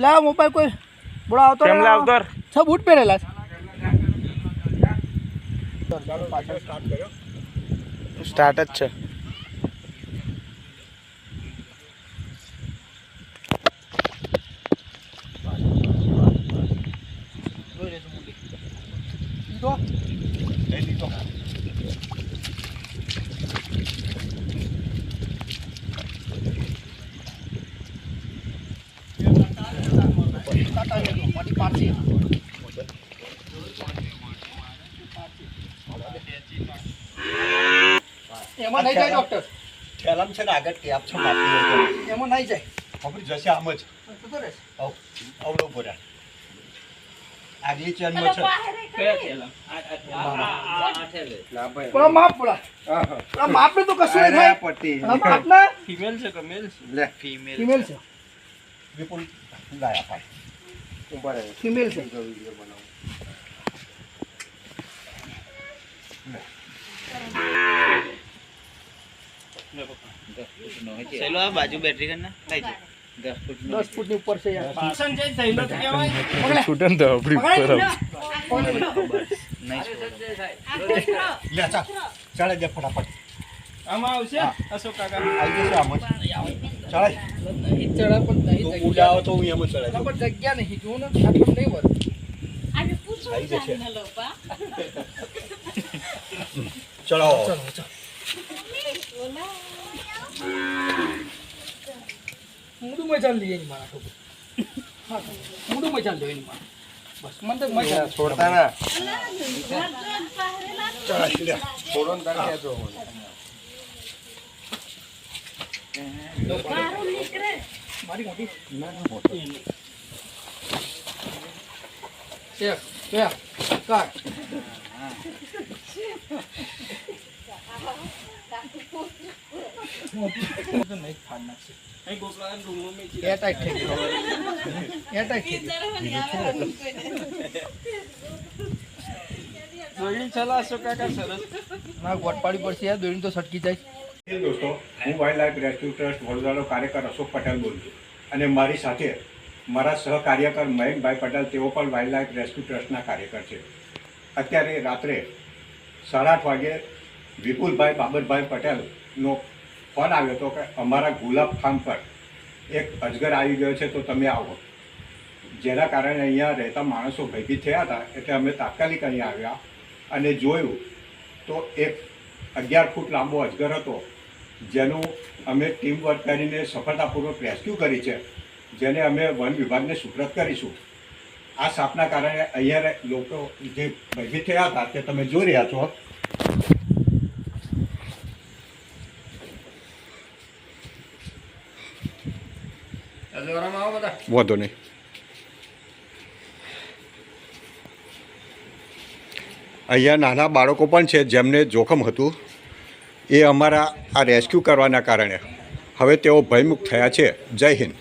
લા મોબાઈલ કોઈ બોલા આવતો કેમ લા આવતો છ બૂટ પહેરેલા છે. ચાલો પાછળ સ્ટાર્ટ કર્યો. સ્ટાર્ટ જ છે. એમાં નહીં જાય ડોક્ટર. ઠેલામ છે ને આગળ ટેપ છે માપી એમાં નહીં જાય. ખબર જશે આમ જ જતો રહેશે. અવળો બોરા આગલી ચેનમાં છે. પેલા માપ પેલા માપ ને તો કશું નહીં થાય. માપ ના ફિમેલ છે કે મેલ છે? લે ફિમેલ છે. વિપુલ લાયા પાય ઉભા રહે ફિમેલ છે. વિડિયો બનાવો. ચલો આ બાજુ બેટરી કરના લઈ જા 10 ફૂટની ઉપર છે યાર. સંજય સહેલો કહેવાય. પકડે. છૂટન તો આપણી ઉપર લે ચાલ ચાલે દે ફટાફટ આમાં આવશે અશોક કાકા. આવી જશે આમ જ ચાલે નહીં ચડા પણ નહીં તો જગ્યા. ઉડાવો તો હું એમ જ ચડાવી ના દઉં. પણ જગ્યા નહીં જોવું ને આટલું નહીં વર. આવી જશે ચડાવો ચલો ચલો. મૂડું મજા લઈએ ની મારા છોકરો. હા મૂડું મજા લે ની મારા. બસ મને તો મજા છોડતા ના ચડાવી લે છોડો ને તારે કહેજો મારી મોટી એક બે કાટ. અહીં ગોકળા રૂમમાં મેં એ ટાઈટ થઈ ગયો. એ ટાઈટ થઈ ગયો. જોઈ ચલા અશોક કાકા સરસ. ના ગોટ પાડી પડશે યાર. દોડીને તો સટકી જાય. દોસ્તો હું વાઇલ્ડ લાઈફ રેસ્ક્યુ ટ્રસ્ટ વડોદરાનો કાર્યકર અશોક પટેલ બોલું છું અને મારી સાથે મારા સહકાર્યકર મયંકભાઈ પટેલ તેઓ પણ વાઇલ્ડ લાઈફ રેસ્ક્યુ ટ્રસ્ટના કાર્યકર છે. અત્યારે રાત્રે 8:30 વાગે વિપુલભાઈ બાબતભાઈ પટેલનો ફોન આવ્યો હતો કે અમારા ગુલાબ ફાર્મ પર એક અજગર આવી ગયો છે તો તમે આવો. જેના કારણે અહીંયા રહેતા માણસો ભયભીત થયા હતા એટલે અમે તાત્કાલિક અહીંયા આવ્યા અને જોયું તો એક 11 ફૂટ લાંબો અજગર હતો જેનું અમે ટીમ વર્ક કરીને સફળતાપૂર્વક રેસ્ક્યુ કરી છે, જેને અમે વન વિભાગને સુપ્રત કરીશું. આ સાપના કારણે અહીંયા લોકો જે ભયભીત થયા હતા તે તમે જોઈ રહ્યા છો. વાંધો નહીં. અહીંયા નાના બાળકો પણ છે જેમને જોખમ હતું. એ અમારા આ રેસ્ક્યુ કરવાના કારણે હવે તેઓ ભયમુક્ત થયા છે. જય હિન્દ.